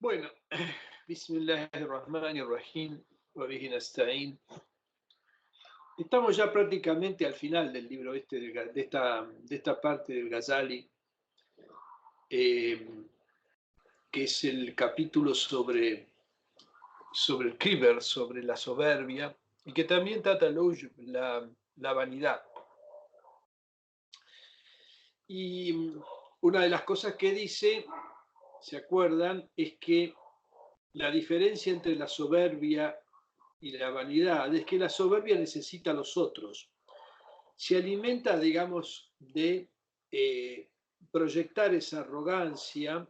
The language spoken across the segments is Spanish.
Bueno, Bismillahirrahmanirrahim, wa bihi nasta'in. Estamos ya prácticamente al final del libro de esta parte del Ghazali, eh, que es el capítulo sobre el kibr, sobre la soberbia, y que también trata la vanidad. Y una de las cosas que dice, ¿se acuerdan?, es que la diferencia entre la soberbia y la vanidad es que la soberbia necesita a los otros. Se alimenta, digamos, de proyectar esa arrogancia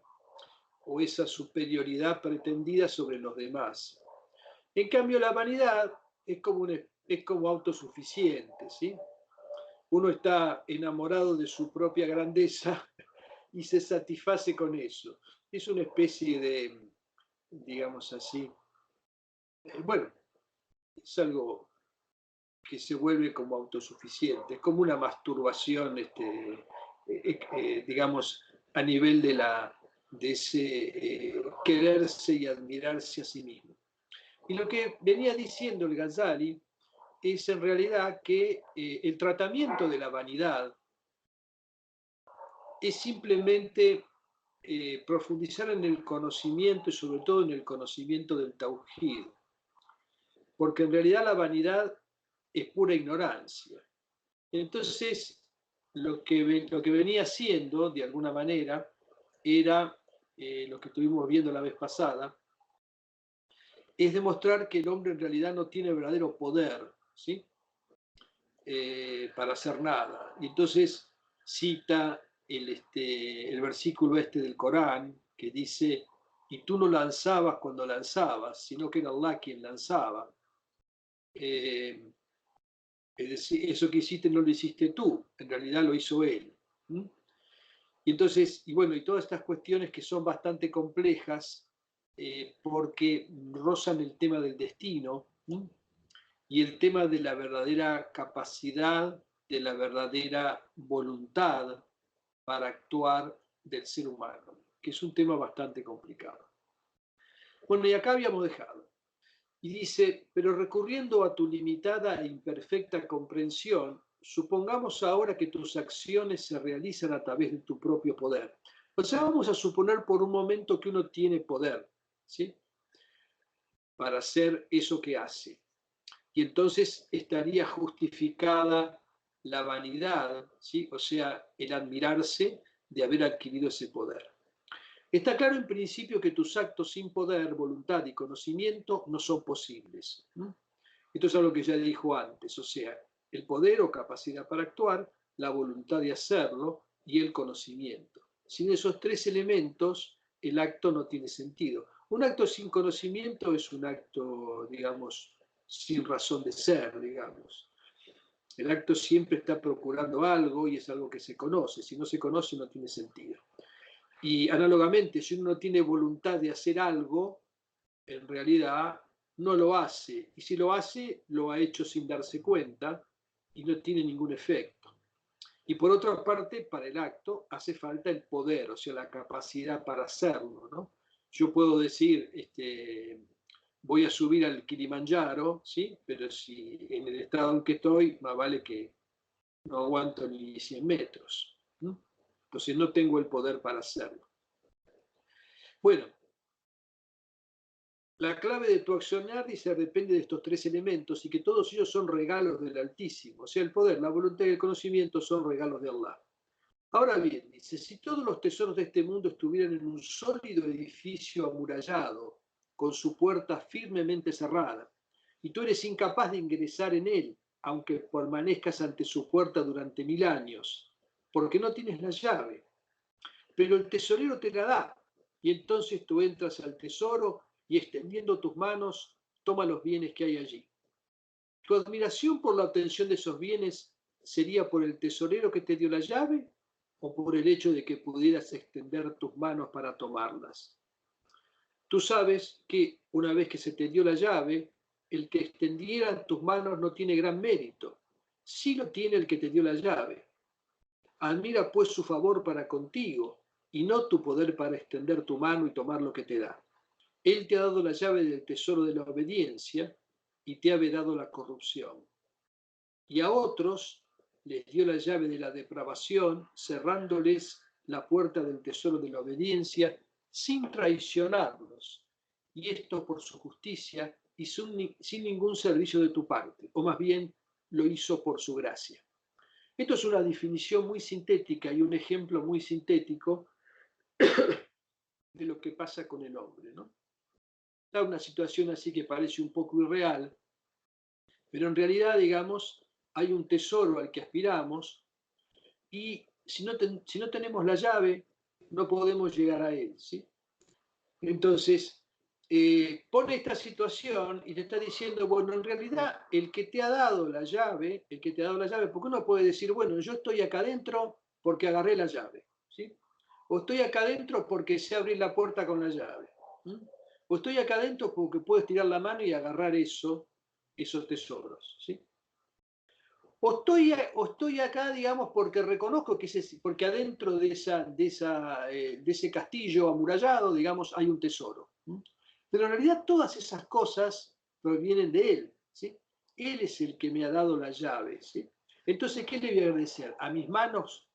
o esa superioridad pretendida sobre los demás. En cambio, la vanidad es como autosuficiente, ¿sí? Uno está enamorado de su propia grandeza y se satisface con eso. Es una especie de, digamos así, bueno, es algo que se vuelve como autosuficiente, es como una masturbación, digamos, a nivel de ese quererse y admirarse a sí mismo. Y lo que venía diciendo el Ghazali es en realidad que el tratamiento de la vanidad es simplemente profundizar en el conocimiento y sobre todo en el conocimiento del Tauhid, porque en realidad la vanidad es pura ignorancia. Entonces, lo que venía haciendo, de alguna manera, era lo que estuvimos viendo la vez pasada, es demostrar que el hombre en realidad no tiene verdadero poder, ¿sí? Para hacer nada. Y entonces cita el versículo del Corán que dice, y tú no lanzabas cuando lanzabas, sino que era Allah quien lanzaba. Es decir, eso que hiciste no lo hiciste tú, en realidad lo hizo él. Y entonces, y bueno, y todas estas cuestiones que son bastante complejas porque rozan el tema del destino y el tema de la verdadera capacidad, de la verdadera voluntad para actuar del ser humano, que es un tema bastante complicado. Bueno, y acá habíamos dejado. Y dice, pero recurriendo a tu limitada e imperfecta comprensión, supongamos ahora que tus acciones se realizan a través de tu propio poder. O sea, vamos a suponer por un momento que uno tiene poder, ¿sí? Para hacer eso que hace. Y entonces estaría justificada la vanidad, ¿sí? O sea, el admirarse de haber adquirido ese poder. Está claro en principio que tus actos sin poder, voluntad y conocimiento no son posibles. Esto es algo que ya dijo antes, o sea, el poder o capacidad para actuar, la voluntad de hacerlo y el conocimiento. Sin esos tres elementos, el acto no tiene sentido. Un acto sin conocimiento es un acto, digamos, sin razón de ser, digamos. El acto siempre está procurando algo y es algo que se conoce. Si no se conoce, no tiene sentido. Y análogamente, si uno no tiene voluntad de hacer algo, en realidad no lo hace. Y si lo hace, lo ha hecho sin darse cuenta y no tiene ningún efecto. Y por otra parte, para el acto hace falta el poder, o sea, la capacidad para hacerlo, ¿no? Yo puedo decir, voy a subir al Kilimanjaro, ¿sí? Pero si en el estado en que estoy, más vale que no aguanto ni 100 metros. ¿No? Entonces no tengo el poder para hacerlo. Bueno, la clave de tu accionar, dice, depende de estos tres elementos y que todos ellos son regalos del Altísimo. O sea, el poder, la voluntad y el conocimiento son regalos de Allah. Ahora bien, dice, si todos los tesoros de este mundo estuvieran en un sólido edificio amurallado, con su puerta firmemente cerrada, y tú eres incapaz de ingresar en él, aunque permanezcas ante su puerta durante 1000 años, porque no tienes la llave, pero el tesorero te la da, y entonces tú entras al tesoro y extendiendo tus manos, toma los bienes que hay allí. ¿Tu admiración por la obtención de esos bienes sería por el tesorero que te dio la llave o por el hecho de que pudieras extender tus manos para tomarlas? Tú sabes que una vez que se te dio la llave, el que extendiera tus manos no tiene gran mérito. Sí lo tiene el que te dio la llave. Admira pues su favor para contigo y no tu poder para extender tu mano y tomar lo que te da. Él te ha dado la llave del tesoro de la obediencia y te ha vedado la corrupción. Y a otros les dio la llave de la depravación, cerrándoles la puerta del tesoro de la obediencia sin traicionarlos. Y esto por su justicia y sin ningún servicio de tu parte, o más bien lo hizo por su gracia. Esto es una definición muy sintética y un ejemplo muy sintético de lo que pasa con el hombre, ¿no? Da una situación así que parece un poco irreal, pero en realidad, digamos, hay un tesoro al que aspiramos y si no tenemos la llave, no podemos llegar a él, ¿sí? Entonces, pone esta situación y te está diciendo, bueno, en realidad el que te ha dado la llave, porque uno puede decir, bueno, yo estoy acá adentro porque agarré la llave, ¿sí? O estoy acá adentro porque sé abrir la puerta con la llave, ¿sí? O estoy acá adentro porque puedo estirar la mano y agarrar esos tesoros, ¿sí? O estoy acá, digamos, porque reconozco que porque adentro de ese castillo amurallado, digamos, hay un tesoro. Pero en realidad todas esas cosas provienen de él, ¿sí? Él es el que me ha dado la llave, ¿sí? Entonces, ¿qué le voy a agradecer? ¿A mis manos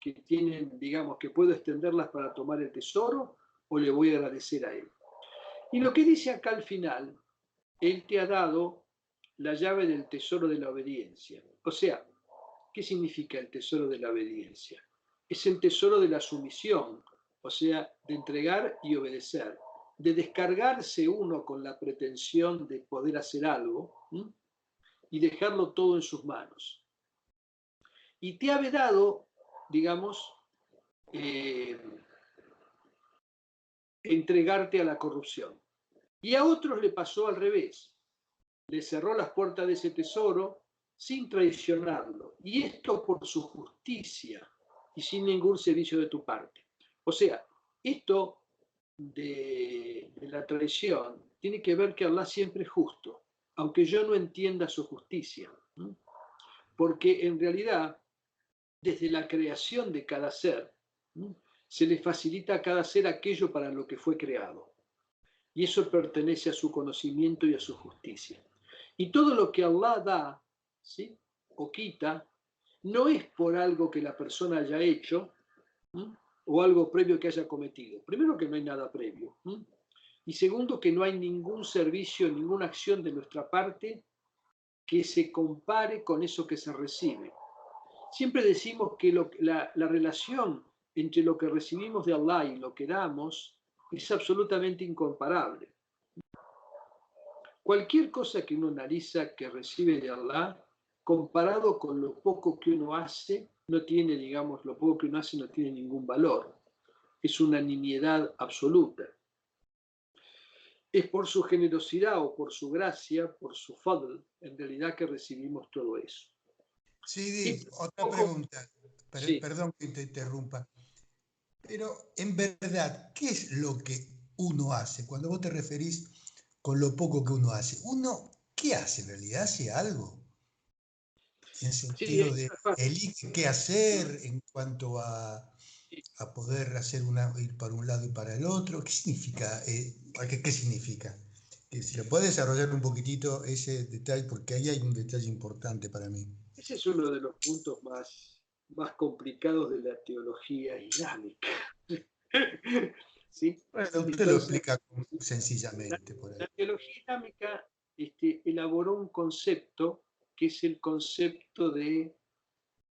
que tienen, digamos, que puedo extenderlas para tomar el tesoro? ¿O le voy a agradecer a él? Y lo que dice acá al final, él te ha dado la llave del tesoro de la obediencia. O sea, ¿qué significa el tesoro de la obediencia? Es el tesoro de la sumisión, o sea, de entregar y obedecer, de descargarse uno con la pretensión de poder hacer algo, ¿sí? Y dejarlo todo en sus manos. Y te ha vedado, digamos, entregarte a la corrupción. Y a otros le pasó al revés. Le cerró las puertas de ese tesoro sin traicionarlo. Y esto por su justicia y sin ningún servicio de tu parte. O sea, esto de la traición tiene que ver que Allah siempre es justo, aunque yo no entienda su justicia. Porque en realidad, desde la creación de cada ser, se le facilita a cada ser aquello para lo que fue creado. Y eso pertenece a su conocimiento y a su justicia. Y todo lo que Allah da, ¿sí?, o quita, no es por algo que la persona haya hecho, ¿sí?, o algo previo que haya cometido. Primero, que no hay nada previo. ¿Sí? Y segundo, que no hay ningún servicio, ninguna acción de nuestra parte que se compare con eso que se recibe. Siempre decimos que la relación entre lo que recibimos de Allah y lo que damos es absolutamente incomparable. Cualquier cosa que uno analiza que recibe de Allah, comparado con lo poco que uno hace, no tiene, digamos, lo poco que uno hace no tiene ningún valor. Es una nimiedad absoluta. Es por su generosidad o por su gracia, por su fadl, en realidad que recibimos todo eso. Sí, otra pregunta. Sí. Perdón que te interrumpa. Pero en verdad, ¿qué es lo que uno hace? Cuando vos te referís con lo poco que uno hace, ¿uno qué hace en realidad? ¿Hace algo? En Sí, sentido de elige qué hacer en cuanto a poder hacer ir para un lado y para el otro. ¿Qué significa? ¿Qué significa? Que si lo puedes desarrollar un poquitito ese detalle, porque ahí hay un detalle importante para mí. ese es uno de los puntos más complicados de la teología islámica. ¿Sí? Bueno, usted lo Entonces, explica sencillamente por ahí. la teología islámica elaboró un concepto que es el concepto de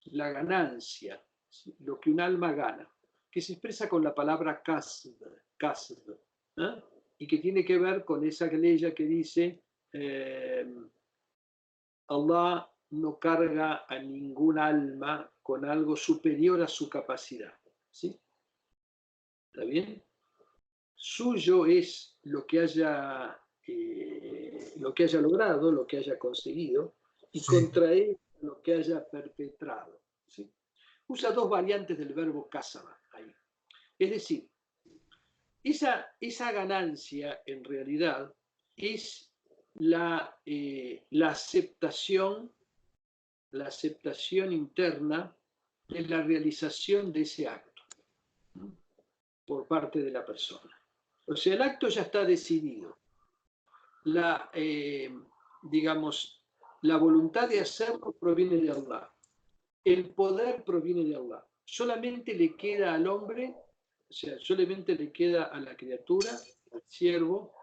la ganancia, ¿sí?, lo que un alma gana, que se expresa con la palabra kasb, ¿eh? Y que tiene que ver con esa ley que dice Allah no carga a ningún alma con algo superior a su capacidad. ¿Sí? ¿Está bien? Suyo es lo que haya logrado, lo que haya conseguido, y Sí. contra él lo que haya perpetrado. ¿Sí? Usa dos variantes del verbo kasaba ahí. Es decir, esa ganancia en realidad es la aceptación interna de la realización de ese acto, ¿no?, por parte de la persona. O sea, el acto ya está decidido. Digamos, la voluntad de hacerlo proviene de Allah. El poder proviene de Allah. Solamente le queda al hombre, o sea, solamente le queda a la criatura, al siervo,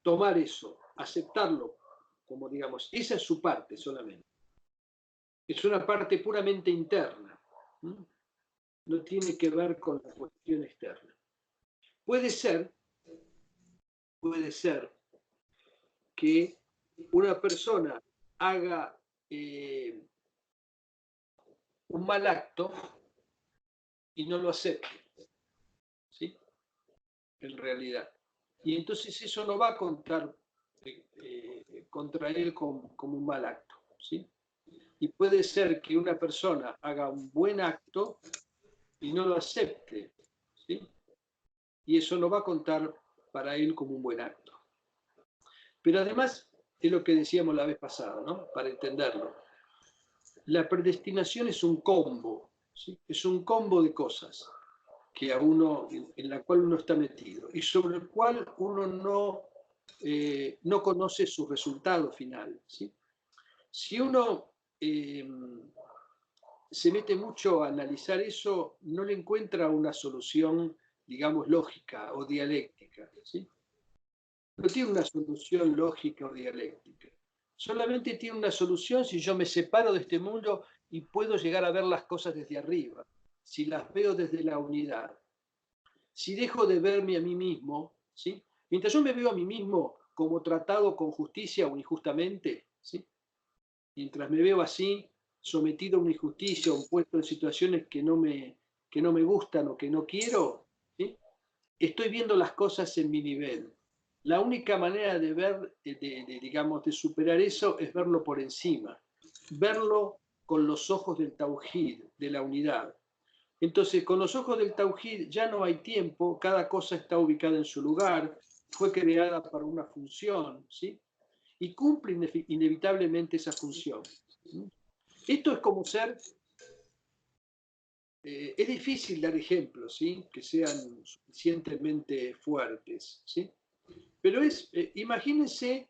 tomar eso, aceptarlo, como digamos, esa es su parte solamente. Es una parte puramente interna. No tiene que ver con la cuestión externa. Puede ser que una persona haga un mal acto y no lo acepte, ¿sí? En realidad. Y entonces eso no va a contar contra él como un mal acto, ¿sí? Y puede ser que una persona haga un buen acto y no lo acepte, ¿sí? Y eso no va a contar para él como un buen acto. Pero además, es lo que decíamos la vez pasada, ¿no? Para entenderlo. La predestinación es un combo, ¿sí? Es un combo de cosas que a uno, en la cual uno está metido y sobre el cual uno no conoce su resultado final, ¿sí? Si uno se mete mucho a analizar eso, no le encuentra una solución, digamos, lógica o dialéctica, ¿sí? No tiene una solución lógica o dialéctica. Solamente tiene una solución si yo me separo de este mundo y puedo llegar a ver las cosas desde arriba, si las veo desde la unidad. Si dejo de verme a mí mismo, ¿sí? Mientras yo me veo a mí mismo como tratado con justicia o injustamente, ¿sí? Mientras me veo así, sometido a una injusticia o puesto en situaciones que no me gustan o que no quiero, ¿sí? Estoy viendo las cosas en mi nivel. La única manera de ver, digamos, de superar eso es verlo por encima, verlo con los ojos del Tauhid, de la unidad. Entonces, con los ojos del Tauhid ya no hay tiempo, cada cosa está ubicada en su lugar, fue creada para una función, ¿sí? Y cumple inevitablemente esa función. Esto es como ser, es difícil dar ejemplos, ¿sí? Que sean suficientemente fuertes, ¿sí? Pero imagínense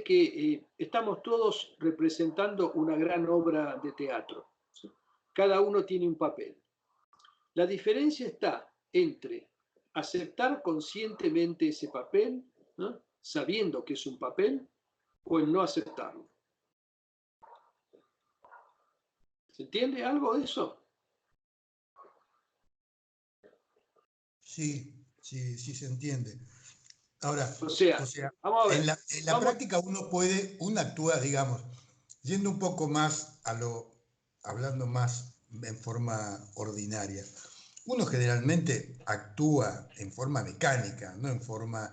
que estamos todos representando una gran obra de teatro, ¿sí? Cada uno tiene un papel. La diferencia está entre aceptar conscientemente ese papel, ¿no? Sabiendo que es un papel, o en no aceptarlo. ¿Se entiende algo de eso? Sí, sí, sí se entiende. Ahora, O sea, vamos a ver. en la práctica uno actúa, digamos, yendo un poco más hablando más en forma ordinaria. Uno generalmente actúa en forma mecánica, no en forma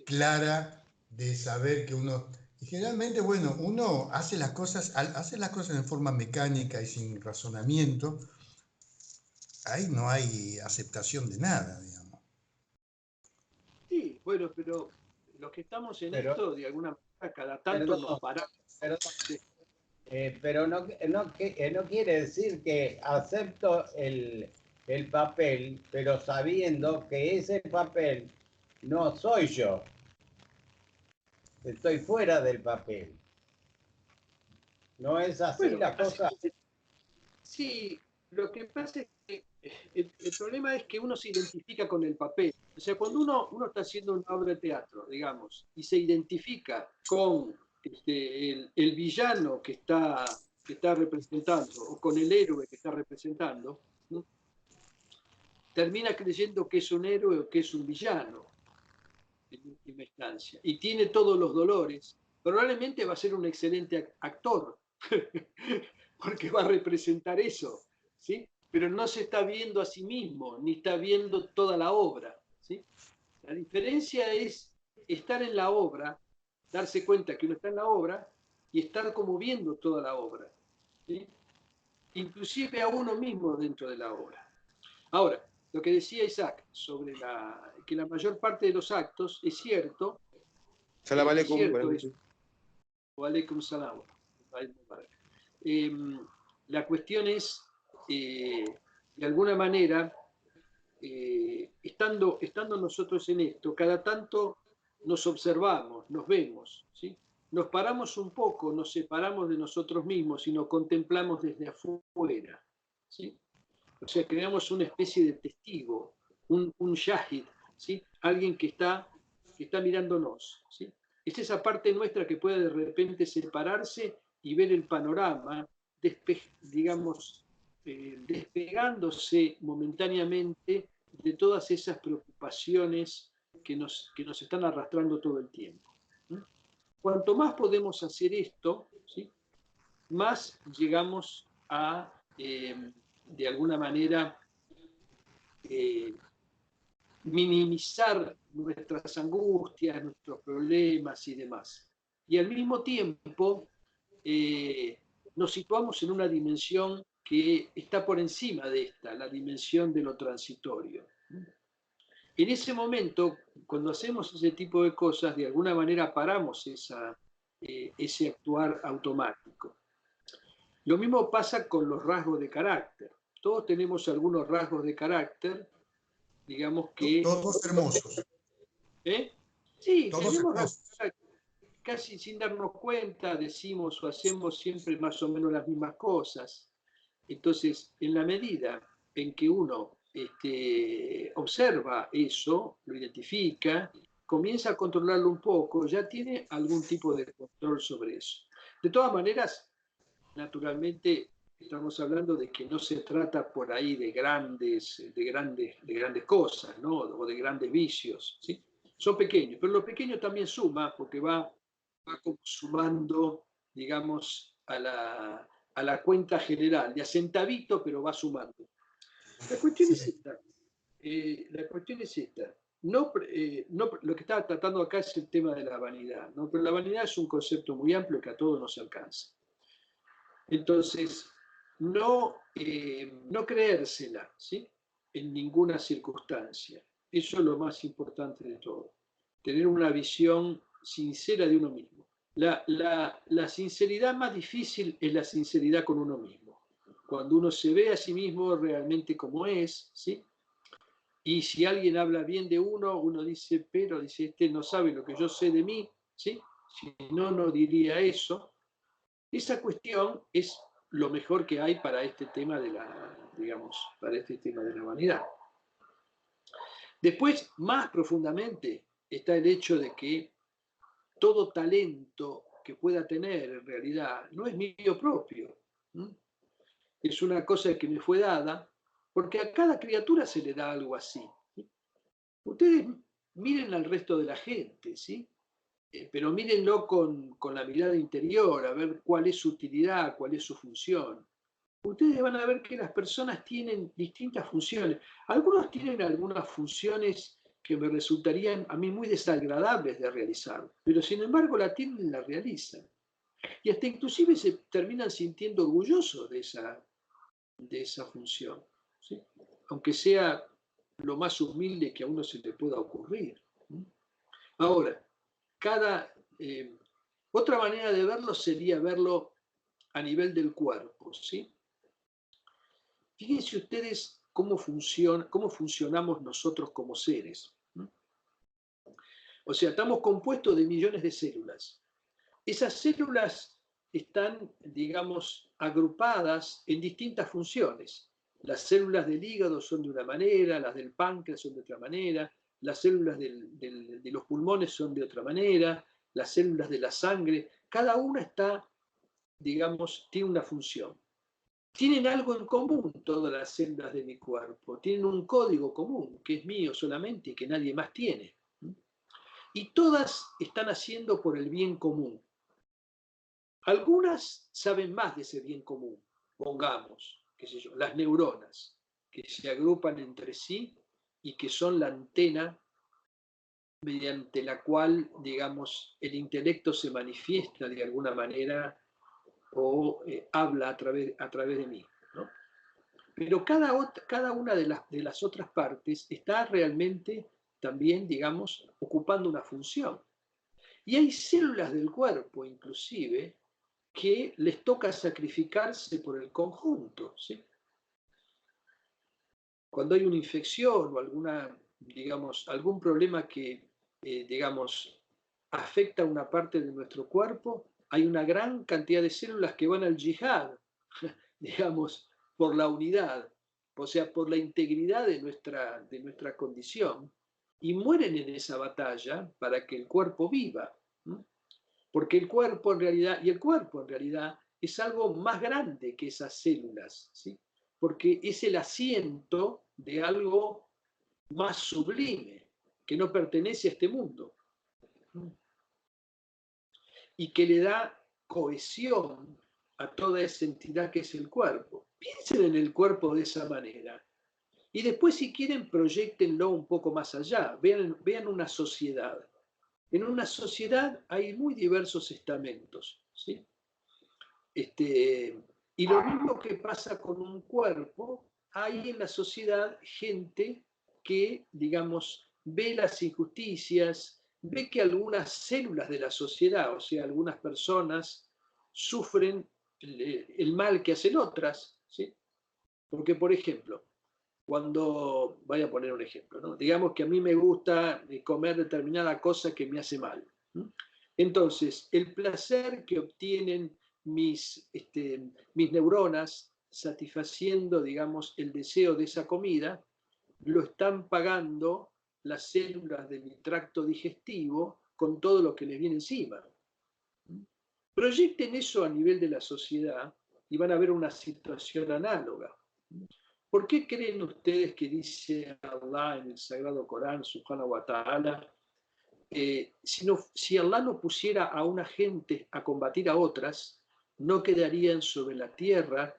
clara de saber que uno... Y generalmente, bueno, uno hace las cosas, al hacer las cosas en forma mecánica y sin razonamiento, ahí no hay aceptación de nada, digamos. Sí, bueno, pero los que estamos en Pero, esto, de alguna manera, cada tanto nos perdón, paramos. perdón, Sí. pero no quiere decir que acepto el papel, pero sabiendo que ese papel no soy yo. Estoy fuera del papel. ¿No es así Bueno, la cosa? sí, lo que pasa es que el problema es que uno se identifica con el papel. O sea, cuando uno está haciendo una obra de teatro, digamos, y se identifica con el villano que está representando, o con el héroe que está representando, ¿no? Termina creyendo que es un héroe o que es un villano, en última instancia, y tiene todos los dolores. Probablemente va a ser un excelente actor, porque va a representar eso, ¿sí? Pero no se está viendo a sí mismo, ni está viendo toda la obra, ¿sí? La diferencia es estar en la obra, darse cuenta que uno está en la obra y estar como viendo toda la obra, ¿sí? Inclusive a uno mismo dentro de la obra. Ahora, lo que decía Isaac sobre que la mayor parte de los actos es cierto, Salam es alaikum. cierto eso. Wa alaikum salam. La cuestión es, de alguna manera, estando nosotros en esto, cada tanto nos observamos, nos vemos, ¿sí? Nos paramos un poco, nos separamos de nosotros mismos y nos contemplamos desde afuera, ¿sí? O sea, creamos una especie de testigo, un shahid, ¿sí? Alguien que está mirándonos, ¿sí? Es esa parte nuestra que puede de repente separarse y ver el panorama, digamos, despegándose momentáneamente de todas esas preocupaciones que nos están arrastrando todo el tiempo. Cuanto más podemos hacer esto, ¿sí? Más llegamos a, de alguna manera, minimizar nuestras angustias, nuestros problemas y demás. Y al mismo tiempo nos situamos en una dimensión que está por encima de esta, la dimensión de lo transitorio. En ese momento, cuando hacemos ese tipo de cosas, de alguna manera paramos ese actuar automático. Lo mismo pasa con los rasgos de carácter. Todos tenemos algunos rasgos de carácter, digamos que... Todos hermosos. Sí, todos tenemos hermosos. rasgos de carácter. Casi sin darnos cuenta, decimos o hacemos siempre más o menos las mismas cosas. Entonces, en la medida en que uno observa eso, lo identifica, comienza a controlarlo un poco, ya tiene algún tipo de control sobre eso. De todas maneras, naturalmente, estamos hablando de que no se trata por ahí de grandes cosas, ¿no? O de grandes vicios, ¿sí? Son pequeños, pero lo pequeño también suma, porque va como sumando, digamos, a la cuenta general, de a centavito, pero va sumando. La cuestión es esta. No, lo que estaba tratando acá es el tema de la vanidad, ¿no? Pero la vanidad es un concepto muy amplio que a todos nos alcanza. Entonces, no creérsela, ¿sí? En ninguna circunstancia. Eso es lo más importante de todo. Tener una visión sincera de uno mismo. La sinceridad más difícil es la sinceridad con uno mismo. Cuando uno se ve a sí mismo realmente como es, ¿sí? Y si alguien habla bien de uno, uno dice, pero dice, este no sabe lo que yo sé de mí, ¿sí? Si no, no diría eso. Esa cuestión es lo mejor que hay para este tema de la vanidad. Después, más profundamente, está el hecho de que todo talento que pueda tener en realidad no es mío propio. Es una cosa que me fue dada, porque a cada criatura se le da algo así. Ustedes miren al resto de la gente, ¿sí? Pero mírenlo con la mirada interior, a ver cuál es su utilidad, cuál es su función. Ustedes van a ver que las personas tienen distintas funciones. Algunos tienen algunas funciones que me resultarían a mí muy desagradables de realizar, pero sin embargo la tienen y la realizan. Y hasta inclusive se terminan sintiendo orgullosos de esa función, ¿sí? Aunque sea lo más humilde que a uno se le pueda ocurrir. Ahora, otra manera de verlo sería verlo a nivel del cuerpo, ¿sí? Fíjense ustedes cómo funcionamos nosotros como seres. O sea, estamos compuestos de millones de células. Esas células están, digamos, agrupadas en distintas funciones. Las células del hígado son de una manera, las del páncreas son de otra manera, las células de los pulmones son de otra manera, las células de la sangre, cada una está, digamos, tiene una función. Tienen algo en común todas las células de mi cuerpo, tienen un código común, que es mío solamente y que nadie más tiene. Y todas están haciendo por el bien común. Algunas saben más de ese bien común, pongamos, qué sé yo, las neuronas, que se agrupan entre sí y que son la antena mediante la cual, digamos, el intelecto se manifiesta de alguna manera o habla a través de mí, ¿no? Pero cada una de las otras partes está realmente también, digamos, ocupando una función. Y hay células del cuerpo, inclusive, que les toca sacrificarse por el conjunto, ¿sí? Cuando hay una infección o digamos, algún problema que, digamos, afecta a una parte de nuestro cuerpo, hay una gran cantidad de células que van al yihad, digamos, por la unidad, o sea, por la integridad de nuestra condición, y mueren en esa batalla para que el cuerpo viva. Porque el cuerpo en realidad es algo más grande que esas células, ¿sí? Porque es el asiento de algo más sublime, que no pertenece a este mundo, y que le da cohesión a toda esa entidad que es el cuerpo. Piensen en el cuerpo de esa manera. Y después, si quieren, proyéctenlo un poco más allá. Vean una sociedad. En una sociedad hay muy diversos estamentos, ¿sí? Y lo mismo que pasa con un cuerpo, hay en la sociedad gente que, digamos, ve las injusticias, ve que algunas células de la sociedad, o sea, algunas personas, sufren el mal que hacen otras, ¿sí? Porque, por ejemplo, cuando, voy a poner un ejemplo, ¿no? Digamos que a mí me gusta comer determinada cosa que me hace mal. Entonces, el placer que obtienen mis neuronas satisfaciendo, digamos, el deseo de esa comida, lo están pagando las células de mi tracto digestivo con todo lo que les viene encima. Proyecten eso a nivel de la sociedad y van a ver una situación análoga. ¿Por qué creen ustedes que dice Allah en el Sagrado Corán, Subhanahu wa Ta'ala, si Allah no pusiera a una gente a combatir a otras, no quedarían sobre la tierra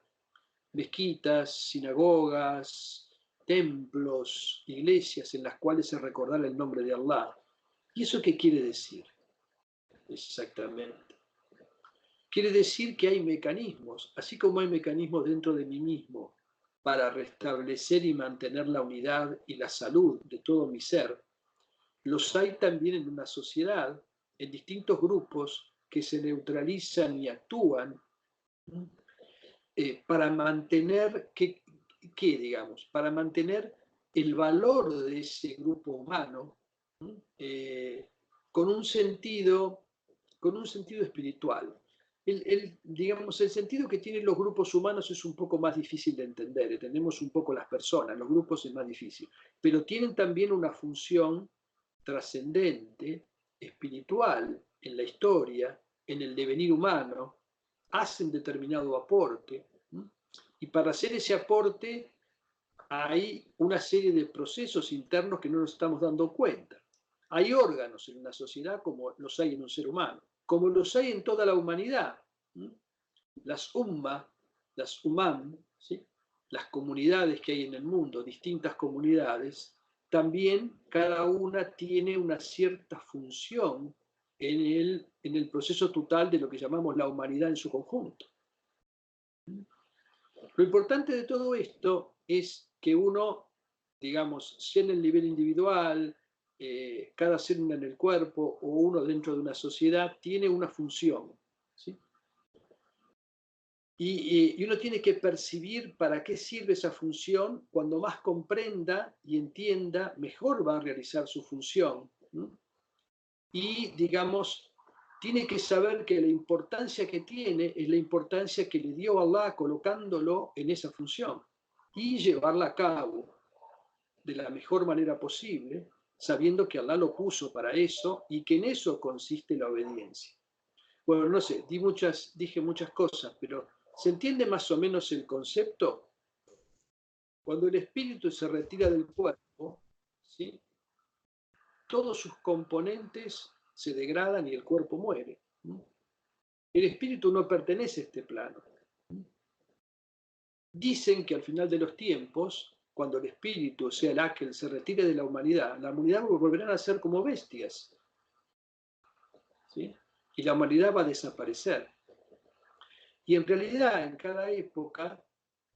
mezquitas, sinagogas, templos, iglesias en las cuales se recordara el nombre de Allah? ¿Y eso qué quiere decir? Exactamente. Quiere decir que hay mecanismos, así como hay mecanismos dentro de mí mismo para restablecer y mantener la unidad y la salud de todo mi ser, los hay también en una sociedad, en distintos grupos que se neutralizan y actúan para mantener, digamos, para mantener el valor de ese grupo humano con un sentido espiritual. Digamos, el sentido que tienen los grupos humanos es un poco más difícil de entender, entendemos un poco las personas, los grupos es más difícil, pero tienen también una función trascendente, espiritual, en la historia, en el devenir humano, hacen determinado aporte, y para hacer ese aporte hay una serie de procesos internos que no nos estamos dando cuenta. Hay órganos en una sociedad como los hay en un ser humano, como los hay en toda la humanidad. Las las ¿sí? Las comunidades que hay en el mundo, distintas comunidades, también cada una tiene una cierta función en el proceso total de lo que llamamos la humanidad en su conjunto. Lo importante de todo esto es que uno, digamos, sea en el nivel individual, cada célula en el cuerpo o uno dentro de una sociedad, tiene una función, ¿sí? Y uno tiene que percibir para qué sirve esa función. Cuando más comprenda y entienda, mejor va a realizar su función. Y, digamos, tiene que saber que la importancia que tiene es la importancia que le dio Allah colocándolo en esa función y llevarla a cabo de la mejor manera posible, sabiendo que Allah lo puso para eso y que en eso consiste la obediencia. Bueno, no sé, dije muchas cosas, pero ¿se entiende más o menos el concepto? Cuando el espíritu se retira del cuerpo, ¿sí? Todos sus componentes se degradan y el cuerpo muere. El espíritu no pertenece a este plano. Dicen que al final de los tiempos, cuando el espíritu, o sea, el ángel, se retire de la humanidad volverán a ser como bestias, ¿sí? Y la humanidad va a desaparecer. Y en realidad, en cada época,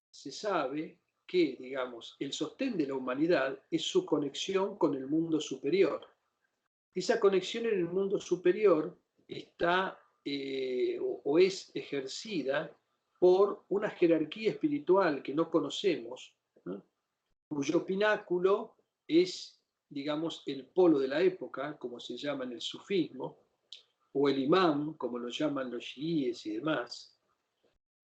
se sabe que, digamos, el sostén de la humanidad es su conexión con el mundo superior. Esa conexión en el mundo superior está o es ejercida por una jerarquía espiritual que no conocemos, ¿no? Cuyo pináculo es digamos, el polo de la época, como se llama en el sufismo, o el imam, como lo llaman los chiíes y demás,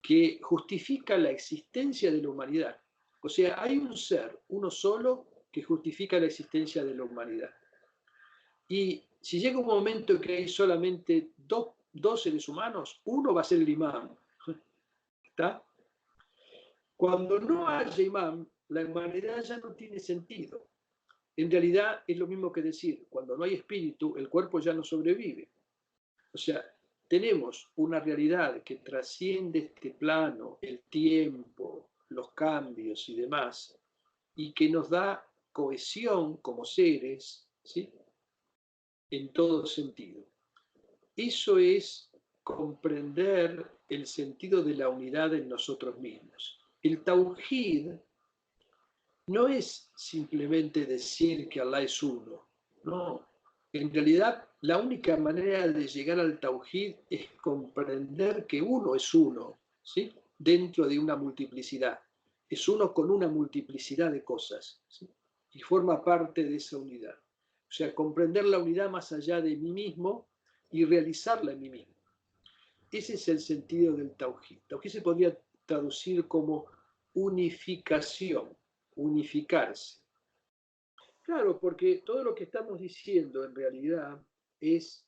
que justifica la existencia de la humanidad. O sea, hay un ser, uno solo, que justifica la existencia de la humanidad. Y si llega un momento que hay solamente dos seres humanos, uno va a ser el imam. ¿Está? Cuando no haya imam, la humanidad ya no tiene sentido. En realidad es lo mismo que decir, cuando no hay espíritu, el cuerpo ya no sobrevive. O sea, tenemos una realidad que trasciende este plano, el tiempo, los cambios y demás, y que nos da cohesión como seres, ¿sí? En todo sentido. Eso es comprender el sentido de la unidad en nosotros mismos. El tauhid no es simplemente decir que Allah es uno, no. En realidad, la única manera de llegar al tauhid es comprender que uno es uno, ¿sí? Dentro de una multiplicidad. Es uno con una multiplicidad de cosas, ¿sí? Y forma parte de esa unidad. O sea, comprender la unidad más allá de mí mismo y realizarla en mí mismo. Ese es el sentido del tauhid. Tauhid se podría traducir como unificación, unificarse. Claro, porque todo lo que estamos diciendo en realidad es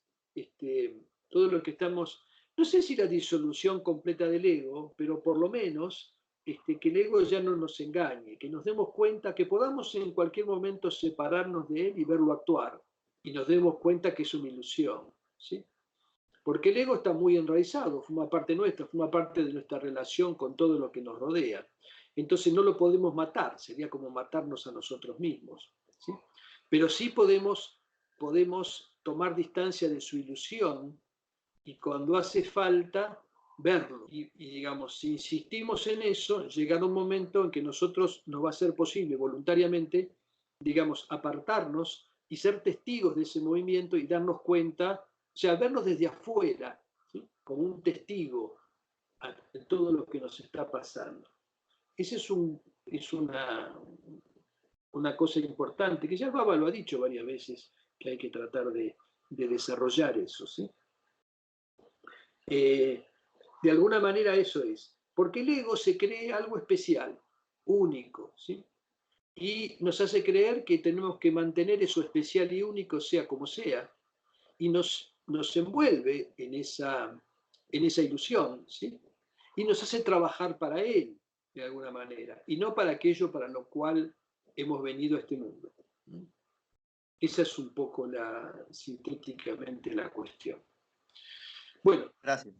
todo lo que estamos, no sé si la disolución completa del ego, pero por lo menos que el ego ya no nos engañe, que nos demos cuenta que podamos en cualquier momento separarnos de él y verlo actuar, y nos demos cuenta que es una ilusión, ¿sí? Porque el ego está muy enraizado, forma parte nuestra, forma parte de nuestra relación con todo lo que nos rodea. Entonces no lo podemos matar, sería como matarnos a nosotros mismos, ¿sí? Pero sí podemos tomar distancia de su ilusión y cuando hace falta verlo. Y digamos, si insistimos en eso, llegará un momento en que nosotros nos va a ser posible voluntariamente, digamos, apartarnos y ser testigos de ese movimiento y darnos cuenta, o sea, vernos desde afuera, ¿sí? Como un testigo de todo lo que nos está pasando. Esa es una cosa importante, que ya Baba lo ha dicho varias veces, que hay que tratar de desarrollar eso, ¿sí? De alguna manera eso es, porque el ego se cree algo especial, único, ¿sí? Y nos hace creer que tenemos que mantener eso especial y único, sea como sea, y nos envuelve en esa ilusión, ¿sí? Y nos hace trabajar para él, de alguna manera, y no para aquello para lo cual hemos venido a este mundo. Esa es un poco sintéticamente la cuestión. Bueno, gracias.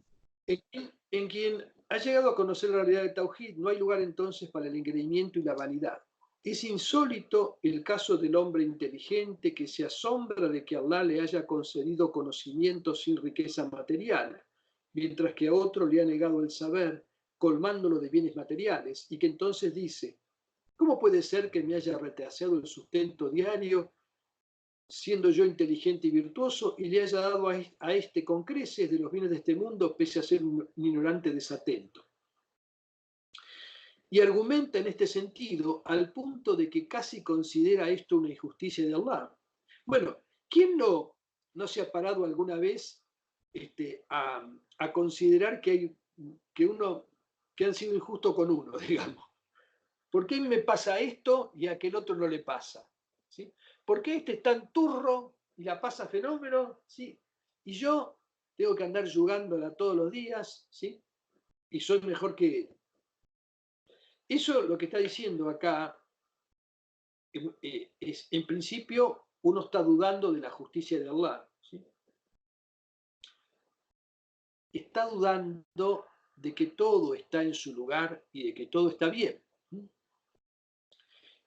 En quien ha llegado a conocer la realidad del Tauhid, no hay lugar entonces para el engreimiento y la vanidad. Es insólito el caso del hombre inteligente que se asombra de que Allah le haya concedido conocimiento sin riqueza material, mientras que a otro le ha negado el saber, colmándolo de bienes materiales, y que entonces dice, ¿cómo puede ser que me haya retrasado el sustento diario, siendo yo inteligente y virtuoso, y le haya dado a este con creces de los bienes de este mundo, pese a ser un ignorante desatento? Y argumenta en este sentido al punto de que casi considera esto una injusticia de Allah. Bueno, ¿quién no se ha parado alguna vez a considerar que han sido injustos con uno, digamos? ¿Por qué me pasa esto y a aquel otro no le pasa? ¿Sí? ¿Por qué este es tan turro y la pasa fenómeno? ¿Sí? Y yo tengo que andar yugándola todos los días, ¿sí? Y soy mejor que él. Eso lo que está diciendo acá es, en principio, uno está dudando de la justicia de Allah, ¿sí? Está dudando de que todo está en su lugar y de que todo está bien.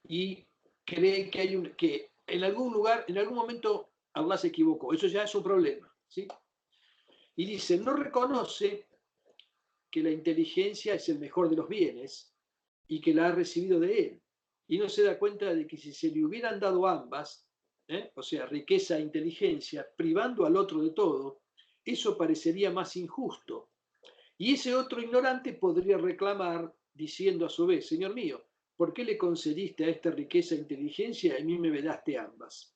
Y cree que en algún lugar, en algún momento, Allah se equivocó. Eso ya es un problema, ¿sí? Y dice, no reconoce que la inteligencia es el mejor de los bienes y que la ha recibido de él. Y no se da cuenta de que si se le hubieran dado ambas, o sea, riqueza e inteligencia, privando al otro de todo, eso parecería más injusto. Y ese otro ignorante podría reclamar, diciendo a su vez, Señor mío, ¿por qué le concediste a esta riqueza e inteligencia y a mí me vedaste ambas?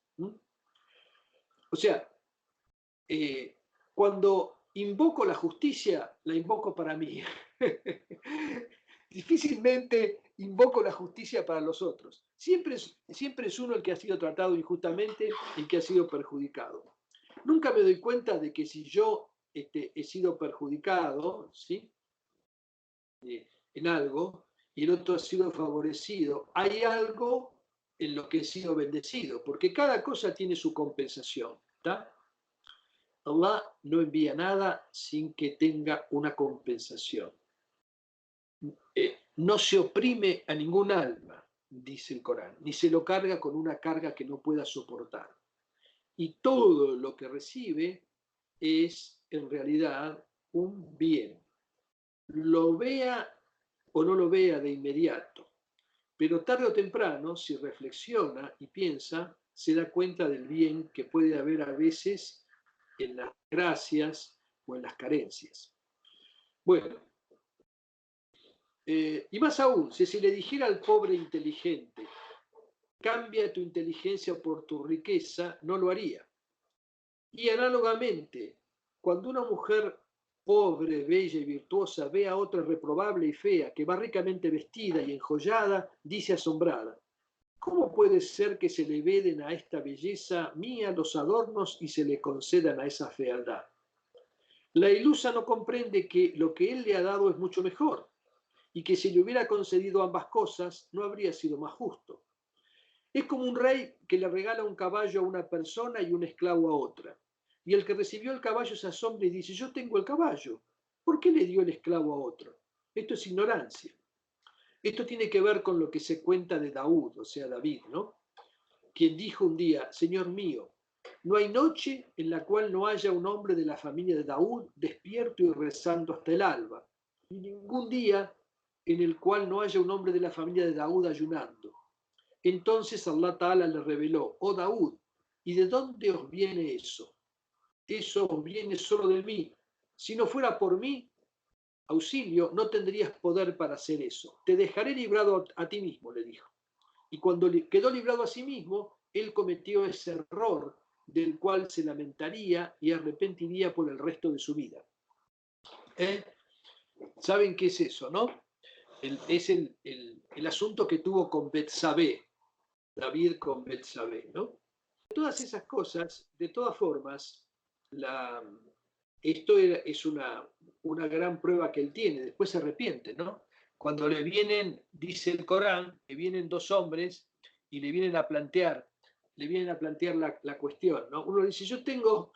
O sea, cuando invoco la justicia, la invoco para mí. Difícilmente invoco la justicia para los otros. Siempre es uno el que ha sido tratado injustamente, el que ha sido perjudicado. Nunca me doy cuenta de que si yo he sido perjudicado, ¿sí?, en algo, y el otro ha sido favorecido, hay algo en lo que he sido bendecido, porque cada cosa tiene su compensación. ¿Está? Allah no envía nada sin que tenga una compensación. No se oprime a ningún alma, dice el Corán, ni se lo carga con una carga que no pueda soportar. Y todo lo que recibe es en realidad un bien. Lo vea o no lo vea de inmediato, pero tarde o temprano, si reflexiona y piensa, se da cuenta del bien que puede haber a veces en las gracias o en las carencias. Bueno, y más aún, si se le dijera al pobre inteligente, cambia tu inteligencia por tu riqueza, no lo haría. Y análogamente, cuando una mujer pobre, bella y virtuosa ve a otra reprobable y fea, que va ricamente vestida y enjollada, dice asombrada: ¿cómo puede ser que se le veden a esta belleza mía los adornos y se le concedan a esa fealdad? La ilusa no comprende que lo que él le ha dado es mucho mejor, y que si le hubiera concedido ambas cosas, no habría sido más justo. Es como un rey que le regala un caballo a una persona y un esclavo a otra. Y el que recibió el caballo se asombra y dice: yo tengo el caballo, ¿por qué le dio el esclavo a otro? Esto es ignorancia. Esto tiene que ver con lo que se cuenta de Daud, o sea, David, ¿no? Quien dijo un día: Señor mío, no hay noche en la cual no haya un hombre de la familia de Daud despierto y rezando hasta el alba, y ningún día en el cual no haya un hombre de la familia de Daud ayunando. Entonces Allah Ta'ala le reveló: oh Daud, ¿y de dónde os viene eso? Eso os viene solo de mí. Si no fuera por mí auxilio, no tendrías poder para hacer eso. Te dejaré librado a ti mismo, le dijo. Y cuando quedó librado a sí mismo, él cometió ese error del cual se lamentaría y arrepentiría por el resto de su vida. ¿Saben qué es eso, no? Es el asunto que tuvo con Betsabé, David con Betsabé, ¿no? Todas esas cosas, de todas formas, esto es una gran prueba que él tiene. Después se arrepiente, ¿no? Cuando le vienen, dice el Corán, le vienen dos hombres y le vienen a plantear la cuestión, ¿no? Uno dice: yo tengo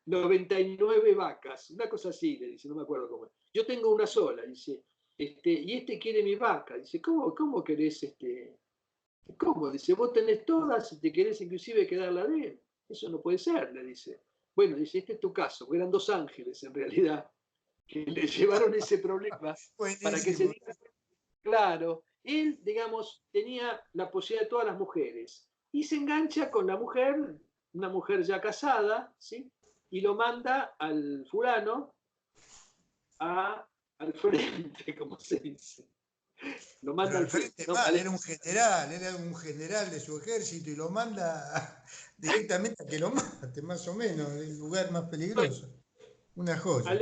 99 vacas, una cosa así, le dice, no me acuerdo cómo es. Yo tengo una sola, dice, y este quiere mi vaca. Dice: ¿cómo querés ¿Cómo? Dice: vos tenés todas y te querés inclusive quedarla de él. Eso no puede ser, le dice. Bueno, dice: este es tu caso, porque eran dos ángeles en realidad, que le llevaron ese problema para que se Buenísimo. diga, claro, él, digamos, tenía la posibilidad de todas las mujeres y se engancha con la mujer, una mujer ya casada, ¿sí? Y lo manda al fulano al frente, como se dice. Lo Pero manda al al frente, frente ¿no? mal, era un general de su ejército y lo manda directamente a que lo mate, más o menos, el lugar más peligroso. Una joya.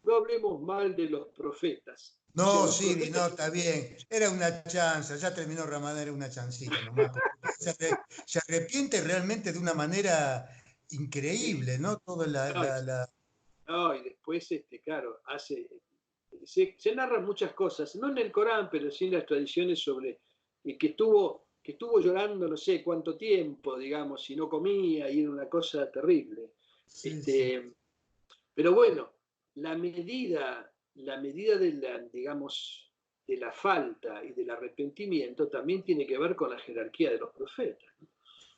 No hablemos mal de los profetas. O sea, No, los sí, no, profetas, está bien. Era una chanza, ya terminó Ramadán, era una chancita nomás. Se arrepiente realmente de una manera sí, increíble, ¿no? Todo no, no, y después, claro, se narran muchas cosas, no en el Corán, pero sí en las tradiciones sobre que estuvo llorando no sé cuánto tiempo, digamos, y no comía, y era una cosa terrible. Sí, sí. Este, pero bueno, la medida de digamos, de la falta y del arrepentimiento también tiene que ver con la jerarquía de los profetas.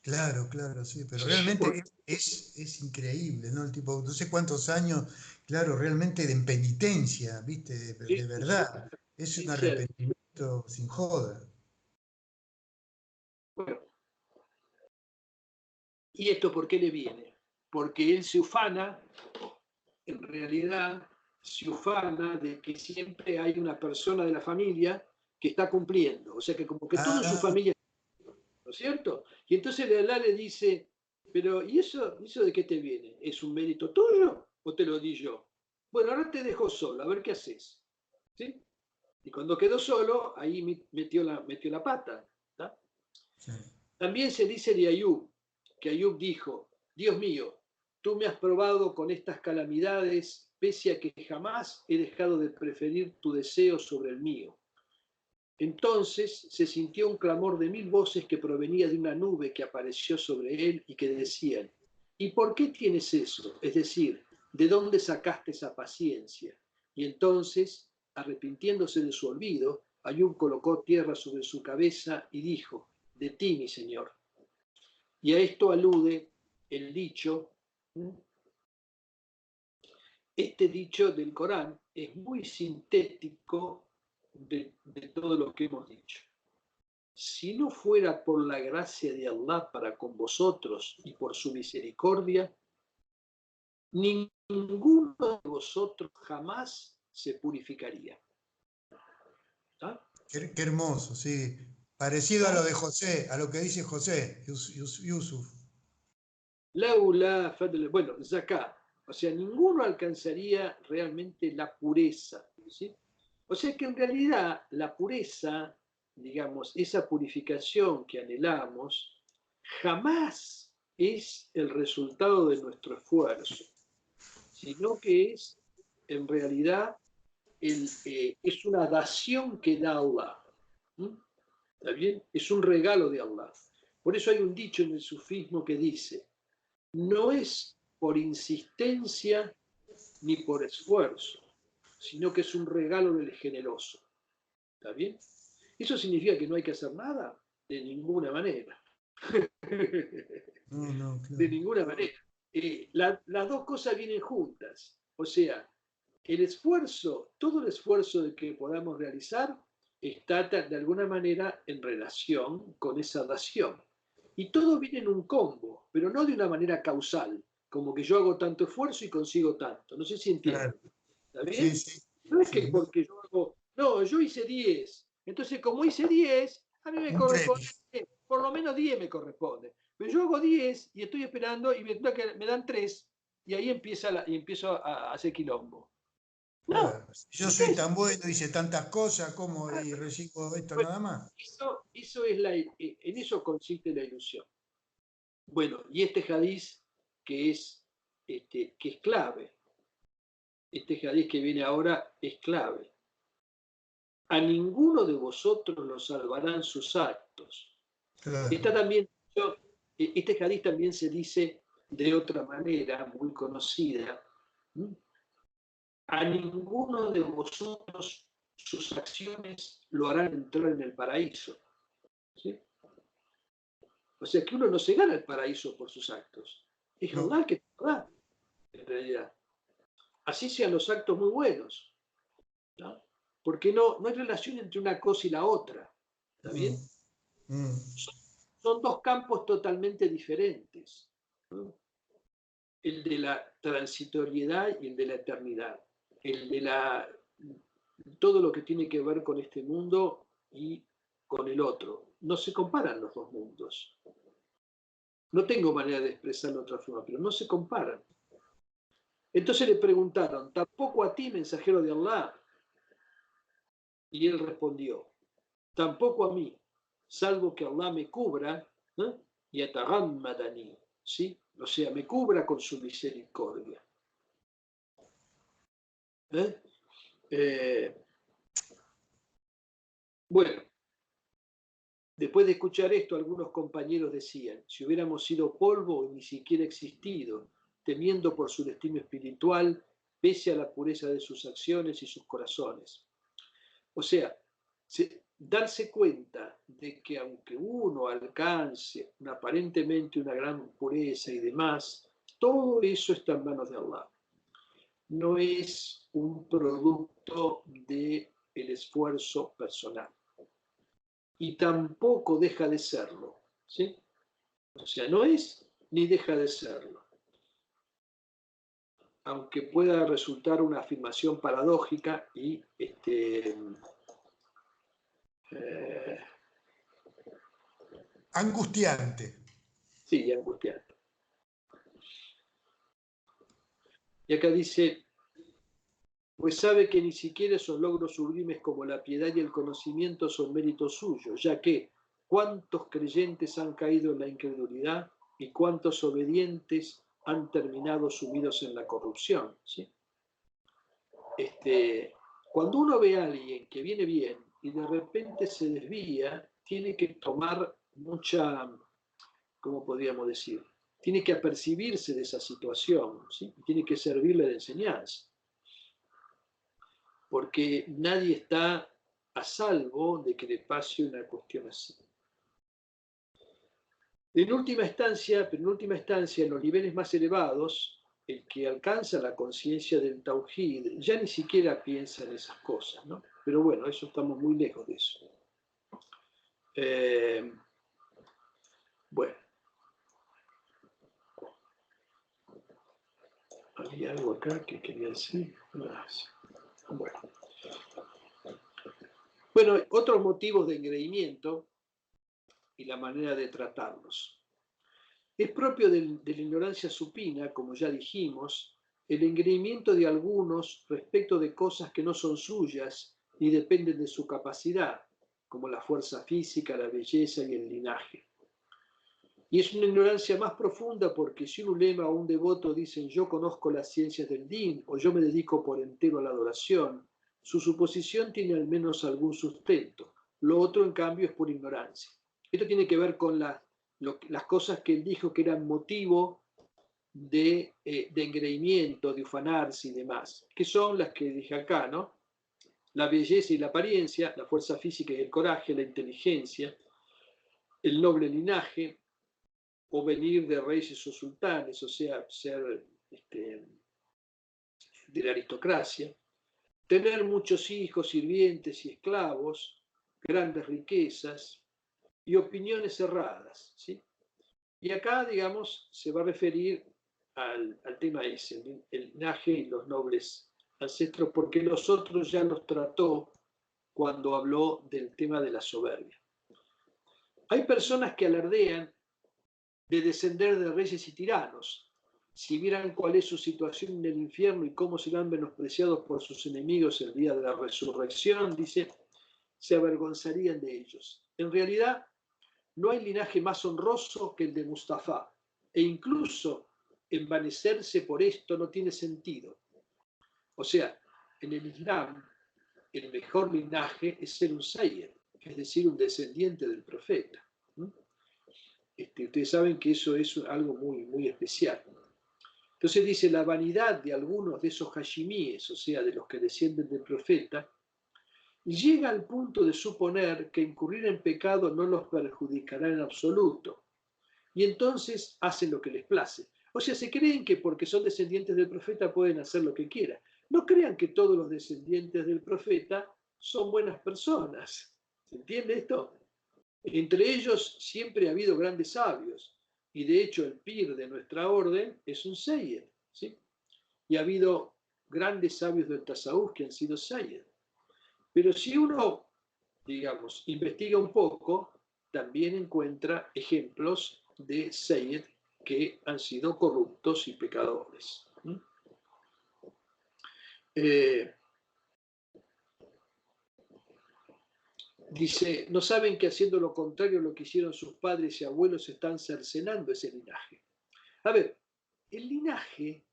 Claro, claro, sí, pero realmente es increíble, ¿no? El tipo, no sé cuántos años, claro, realmente de impenitencia, ¿viste? De Sí, sí, verdad. Es un sí. arrepentimiento sin joda. Bueno, ¿y esto por qué le viene? Porque él se ufana, en realidad, se ufana de que siempre hay una persona de la familia que está cumpliendo. O sea que como que todo en su familia, ¿no es cierto? Y entonces Alá le dice, pero ¿y eso de qué te viene? ¿Es un mérito tuyo o te lo di yo? Bueno, ahora te dejo solo, a ver qué haces. ¿Sí? Y cuando quedó solo, ahí metió la pata. ¿Tá? Sí. También se dice de Ayub, que Ayub dijo, Dios mío, tú me has probado con estas calamidades, pese a que jamás he dejado de preferir tu deseo sobre el mío. Entonces se sintió un clamor de 1000 voces que provenía de una nube que apareció sobre él y que decían, ¿y por qué tienes eso? Es decir, ¿de dónde sacaste esa paciencia? Y entonces, arrepintiéndose de su olvido, Ayub colocó tierra sobre su cabeza y dijo, de ti, mi Señor. Y a esto alude el dicho, este dicho del Corán es muy sintético de todo lo que hemos dicho. Si no fuera por la gracia de Allah para con vosotros y por su misericordia, ninguno de vosotros jamás se purificaría. ¿Ah? Qué hermoso, sí. Parecido a lo de José, a lo que dice José, Yusuf. Bueno, Zakat. O sea, ninguno alcanzaría realmente la pureza. ¿Sí? O sea que en realidad la pureza, digamos, esa purificación que anhelamos, jamás es el resultado de nuestro esfuerzo, sino que es en realidad es una dación que da Allah. ¿Está bien? Es un regalo de Allah. Por eso hay un dicho en el sufismo que dice, no es por insistencia ni por esfuerzo, sino que es un regalo del generoso. ¿Está bien? ¿Eso significa que no hay que hacer nada? De ninguna manera. No, De claro. ninguna manera. Las dos cosas vienen juntas. O sea, el esfuerzo, todo el esfuerzo que podamos realizar está de alguna manera en relación con esa dación. Y todo viene en un combo, pero no de una manera causal, como que yo hago tanto esfuerzo y consigo tanto. No sé si entienden. Claro. ¿Está bien? Sí, sí. No es que Sí, no, porque yo hago, no, yo hice 10. Entonces, como hice 10, a mí me un corresponde, premio. por lo menos 10 me corresponde. Pero yo hago 10 y estoy esperando y me dan 3 y ahí empiezo a hacer quilombo. No, Claro. Si yo no soy es. tan bueno, hice tantas cosas, ¿cómo y recibo esto Bueno, nada más? eso es en eso consiste la ilusión. Bueno, y este hadiz que es clave, este hadiz que viene ahora es clave. A ninguno de vosotros lo salvarán sus actos. Claro. Está también, este hadiz también se dice de otra manera, muy conocida. A ninguno de vosotros sus acciones lo harán entrar en el paraíso. ¿Sí? O sea que uno no se gana el paraíso por sus actos. Es No. Allah que te lo da, en realidad. Así sean los actos muy buenos. ¿No? Porque no hay relación entre una cosa y la otra. ¿Está bien? Mm. Son dos campos totalmente diferentes. ¿No? El de la transitoriedad y el de la eternidad. El de todo lo que tiene que ver con este mundo y con el otro. No se comparan los dos mundos. No tengo manera de expresarlo de otra forma, pero no se comparan. Entonces le preguntaron, ¿tampoco a ti, mensajero de Allah? Y él respondió, tampoco a mí, salvo que Allah me cubra, ¿eh? Y atagammadani, ¿sí? O sea, me cubra con su misericordia. ¿Eh? Bueno, después de escuchar esto, algunos compañeros decían, si hubiéramos sido polvo y ni siquiera existido, temiendo por su destino espiritual, pese a la pureza de sus acciones y sus corazones. O sea, darse cuenta de que aunque uno alcance aparentemente una gran pureza y demás, todo eso está en manos de Allah. No es un producto del esfuerzo personal. Y tampoco deja de serlo. ¿Sí? O sea, no es ni deja de serlo. Aunque pueda resultar una afirmación paradójica y Angustiante. Sí, angustiante. Y acá dice, pues sabe que ni siquiera esos logros sublimes como la piedad y el conocimiento son mérito suyo, ya que cuántos creyentes han caído en la incredulidad y cuántos obedientes han terminado sumidos en la corrupción. ¿Sí? Cuando uno ve a alguien que viene bien y de repente se desvía, tiene que tomar mucha, ¿cómo podríamos decir? Tiene que apercibirse de esa situación, ¿sí? Tiene que servirle de enseñanza. Porque nadie está a salvo de que le pase una cuestión así. Pero en última instancia, en los niveles más elevados, el que alcanza la conciencia del Tauhid ya ni siquiera piensa en esas cosas, ¿no? Pero bueno, eso estamos muy lejos de eso. Bueno. Había algo acá que quería decir. Bueno, otros motivos de engreimiento y la manera de tratarlos. Es propio de la ignorancia supina, como ya dijimos, el engreimiento de algunos respecto de cosas que no son suyas ni dependen de su capacidad, como la fuerza física, la belleza y el linaje. Y es una ignorancia más profunda porque si un ulema o un devoto dicen yo conozco las ciencias del din o yo me dedico por entero a la adoración, su suposición tiene al menos algún sustento. Lo otro, en cambio, es por ignorancia. Esto tiene que ver con las cosas que él dijo que eran motivo de engreimiento, de ufanarse y demás, que son las que dije acá, ¿no? La belleza y la apariencia, la fuerza física y el coraje, la inteligencia, el noble linaje, o venir de reyes o sultanes, o sea, ser de la aristocracia, tener muchos hijos, sirvientes y esclavos, grandes riquezas y opiniones erradas, ¿sí? Y acá, digamos, se va a referir al tema ese, el linaje y los nobles ancestros, porque los otros ya los trató cuando habló del tema de la soberbia. Hay personas que alardean de descender de reyes y tiranos. Si vieran cuál es su situación en el infierno y cómo serán menospreciados por sus enemigos el día de la resurrección, dice, se avergonzarían de ellos. En realidad, no hay linaje más honroso que el de Mustafa, e incluso envanecerse por esto no tiene sentido. O sea, en el Islam, el mejor linaje es ser un Sayyid, es decir, un descendiente del profeta. Ustedes saben que eso es algo muy, muy especial. Entonces dice, la vanidad de algunos de esos hashimíes, o sea, de los que descienden del profeta, llega al punto de suponer que incurrir en pecado no los perjudicará en absoluto. Y entonces hacen lo que les place. O sea, se creen que porque son descendientes del profeta pueden hacer lo que quieran. No crean que todos los descendientes del profeta son buenas personas. ¿Se entiende esto? Entre ellos siempre ha habido grandes sabios, y de hecho el pir de nuestra orden es un Sayyid, ¿sí? Y ha habido grandes sabios del Tasawuf que han sido Sayyid. Pero si uno, digamos, investiga un poco, también encuentra ejemplos de Sayyid que han sido corruptos y pecadores. Dice, no saben que haciendo lo contrario a lo que hicieron sus padres y abuelos están cercenando ese linaje. A ver, el linaje,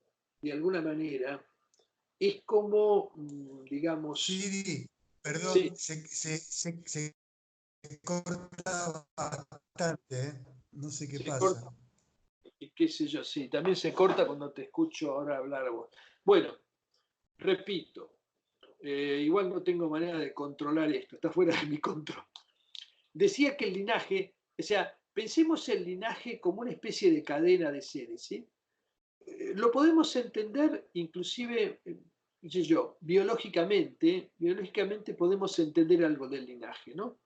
de alguna manera, es como, digamos... Sí, perdón, sí, se corta bastante, ¿eh? No sé qué se pasa. corta, y qué sé yo, sí, también se corta cuando te escucho ahora hablar a vos. Bueno, repito, igual no tengo manera de controlar esto, está fuera de mi control. Decía que el linaje, o sea, pensemos el linaje como una especie de cadena de seres, ¿sí? Lo podemos entender inclusive, biológicamente podemos entender algo del linaje, ¿no?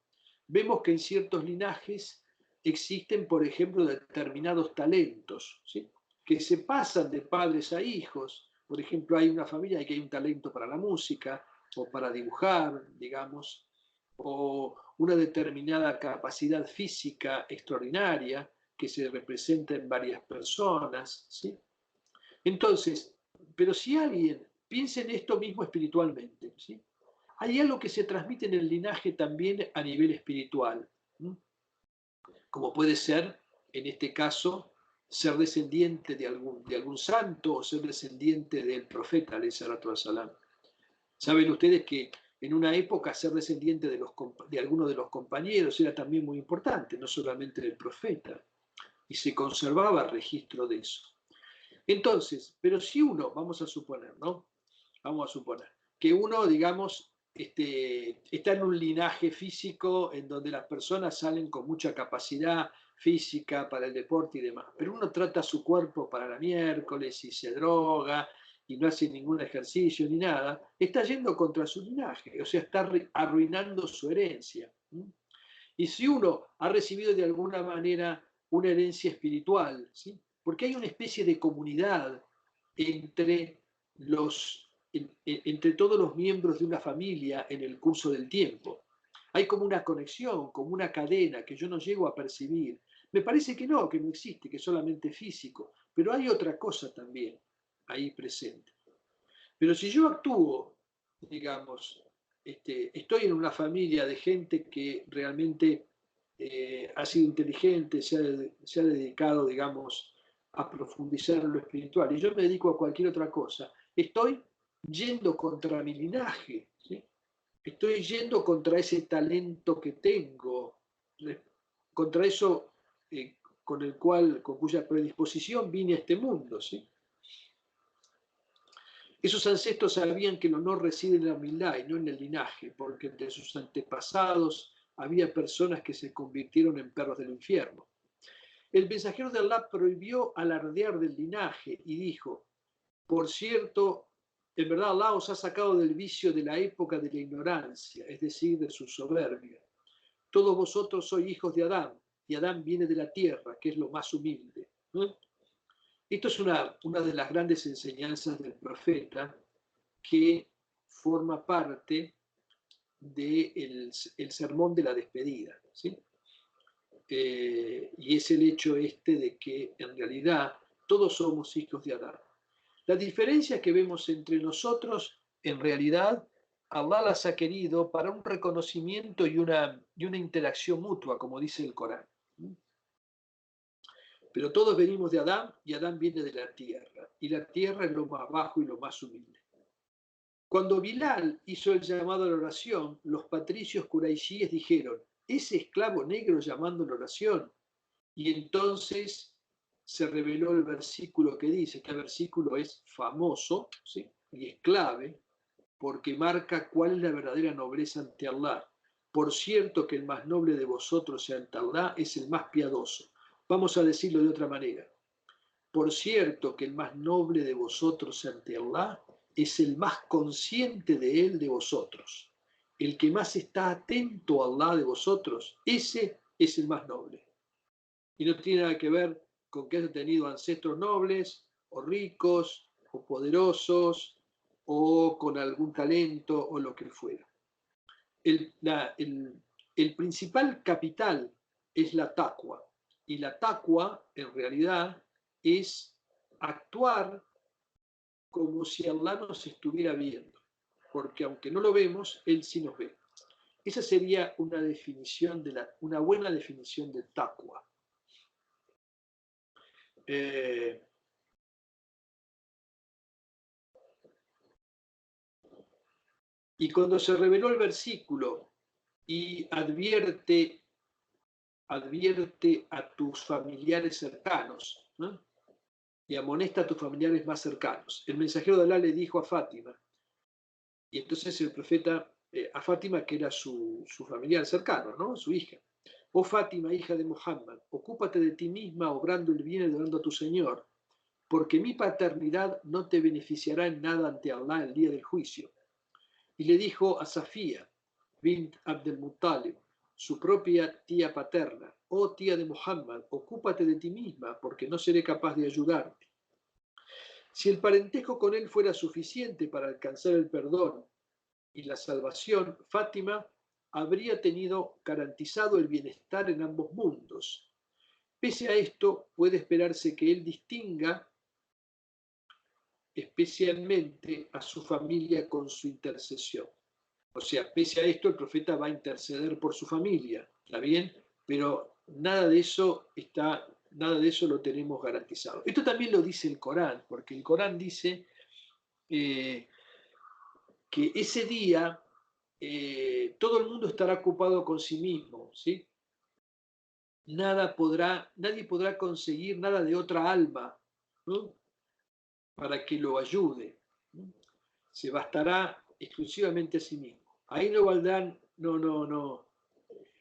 Vemos que en ciertos linajes existen, por ejemplo, determinados talentos, ¿sí? Que se pasan de padres a hijos. Por ejemplo, hay una familia que hay un talento para la música o para dibujar, digamos, o una determinada capacidad física extraordinaria que se representa en varias personas, ¿sí? Entonces, pero si alguien piensa en esto mismo espiritualmente, ¿sí? Hay algo que se transmite en el linaje también a nivel espiritual, ¿sí? Como puede ser, en este caso, ser descendiente de algún santo o ser descendiente del profeta, alayhi salatu wassalam. Saben ustedes que en una época ser descendiente de alguno de los compañeros era también muy importante, no solamente del profeta, y se conservaba registro de eso. Entonces, pero si uno, vamos a suponer, ¿no? Vamos a suponer que uno, digamos, está en un linaje físico en donde las personas salen con mucha capacidad física para el deporte y demás, pero uno trata su cuerpo para la miércoles y se droga y no hace ningún ejercicio ni nada, está yendo contra su linaje, o sea, está arruinando su herencia. Y si uno ha recibido de alguna manera una herencia espiritual, ¿sí? Porque hay una especie de comunidad entre entre todos los miembros de una familia en el curso del tiempo. Hay como una conexión, como una cadena que yo no llego a percibir. Me parece que no existe, que es solamente físico, pero hay otra cosa también ahí presente. Pero si yo actúo, digamos, estoy en una familia de gente que realmente ha sido inteligente, se ha dedicado, digamos, a profundizar en lo espiritual, y yo me dedico a cualquier otra cosa, estoy yendo contra mi linaje, ¿sí? Estoy yendo contra ese talento que tengo, contra eso con cuya predisposición vine a este mundo, ¿sí? Esos ancestros sabían que el honor reside en la humildad y no en el linaje, porque entre sus antepasados había personas que se convirtieron en perros del infierno. El mensajero de Allah prohibió alardear del linaje y dijo, por cierto, en verdad Allah os ha sacado del vicio de la época de la ignorancia, es decir, de su soberbia. Todos vosotros sois hijos de Adán, y Adán viene de la tierra, que es lo más humilde. Esto es una de las grandes enseñanzas del profeta que forma parte del sermón de la despedida, ¿sí? Y es el hecho de que en realidad todos somos hijos de Adán. La diferencia que vemos entre nosotros, en realidad, Allah las ha querido para un reconocimiento y una interacción mutua, como dice el Corán. Pero todos venimos de Adán y Adán viene de la tierra. Y la tierra es lo más bajo y lo más humilde. Cuando Bilal hizo el llamado a la oración, los patricios quraishíes dijeron, ese esclavo negro llamando a la oración. Y entonces se reveló el versículo que dice, este versículo es famoso, ¿sí? Y es clave, porque marca cuál es la verdadera nobleza ante Allah. Por cierto que el más noble de vosotros ante Allah es el más piadoso. Vamos a decirlo de otra manera. Por cierto que el más noble de vosotros ante Allah es el más consciente de él de vosotros. El que más está atento a Allah de vosotros, ese es el más noble. Y no tiene nada que ver con que haya tenido ancestros nobles, o ricos, o poderosos, o con algún talento, o lo que fuera. El principal capital es la taqwa. Y la taqwa, en realidad, es actuar como si Allah nos estuviera viendo, porque aunque no lo vemos, Él sí nos ve. Esa sería una definición una buena definición de taqwa. Y cuando se reveló el versículo y advierte a tus familiares cercanos, ¿no? Y amonesta a tus familiares más cercanos. El mensajero de Allah le dijo a Fátima, y entonces el profeta, a Fátima, que era su familiar cercano, ¿no? Su hija. Oh Fátima, hija de Muhammad, ocúpate de ti misma obrando el bien y adorando a tu Señor, porque mi paternidad no te beneficiará en nada ante Allah el día del juicio. Y le dijo a Safía, bint Abdel Muttalib, su propia tía paterna, oh tía de Muhammad, ocúpate de ti misma, porque no seré capaz de ayudarte. Si el parentesco con él fuera suficiente para alcanzar el perdón y la salvación, Fátima habría tenido garantizado el bienestar en ambos mundos. Pese a esto, puede esperarse que él distinga especialmente a su familia con su intercesión. O sea, pese a esto, el profeta va a interceder por su familia, ¿está bien? Pero nada de eso lo tenemos garantizado. Esto también lo dice el Corán, porque el Corán dice que ese día todo el mundo estará ocupado con sí mismo, ¿sí? Nadie podrá conseguir nada de otra alma, ¿no? Para que lo ayude, ¿no? Se bastará exclusivamente a sí mismo. Ahí no valdrán, uno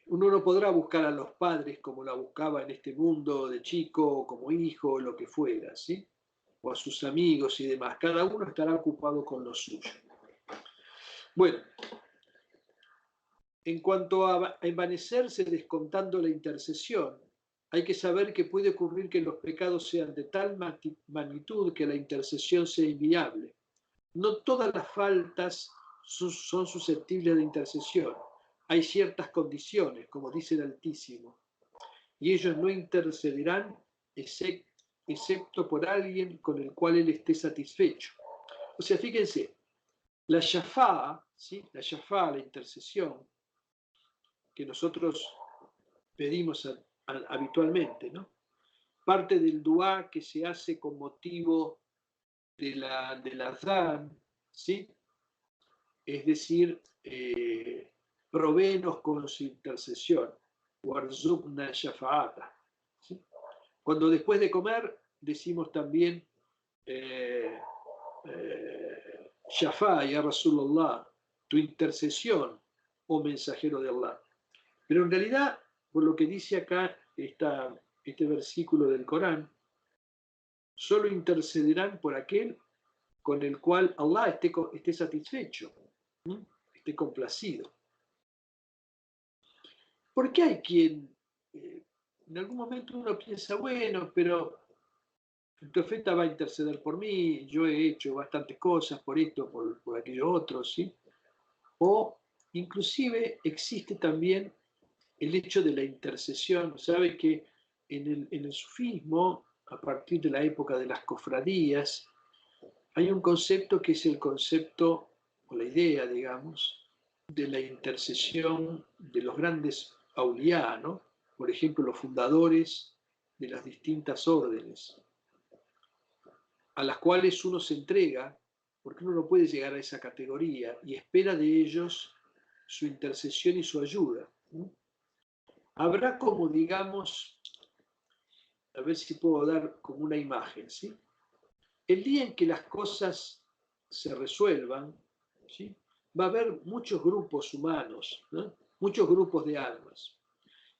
no podrá buscar a los padres como la buscaba en este mundo de chico, como hijo, lo que fuera, ¿sí? O a sus amigos y demás. Cada uno estará ocupado con lo suyo. Bueno, en cuanto a envanecerse descontando la intercesión, hay que saber que puede ocurrir que los pecados sean de tal magnitud que la intercesión sea inviable. No todas las faltas son susceptibles de intercesión. Hay ciertas condiciones, como dice el Altísimo, y ellos no intercederán excepto por alguien con el cual él esté satisfecho. O sea, fíjense, la shafá, ¿sí? La intercesión, que nosotros pedimos habitualmente, ¿no? Parte del duá que se hace con motivo del azán, ¿sí? Es decir, provéenos con su intercesión, warzuqna shafa'ata, ¿sí? Cuando después de comer decimos también Shafa, ya Rasulullah, tu intercesión, oh mensajero de Allah. Pero en realidad, por lo que dice acá este versículo del Corán, solo intercederán por aquel con el cual Allah esté satisfecho, esté complacido. ¿Por qué hay quien, en algún momento uno piensa, bueno, pero el profeta va a interceder por mí, yo he hecho bastantes cosas por esto, por aquello otro, ¿sí? O inclusive existe también el hecho de la intercesión. Sabe que en el sufismo, a partir de la época de las cofradías, hay un concepto que es el concepto, o la idea, digamos, de la intercesión de los grandes auliá, ¿no? Por ejemplo, los fundadores de las distintas órdenes, a las cuales uno se entrega, porque uno no puede llegar a esa categoría, y espera de ellos su intercesión y su ayuda. Habrá como, digamos, a ver si puedo dar como una imagen, ¿sí? El día en que las cosas se resuelvan, ¿sí? Va a haber muchos grupos humanos, ¿no? Muchos grupos de almas.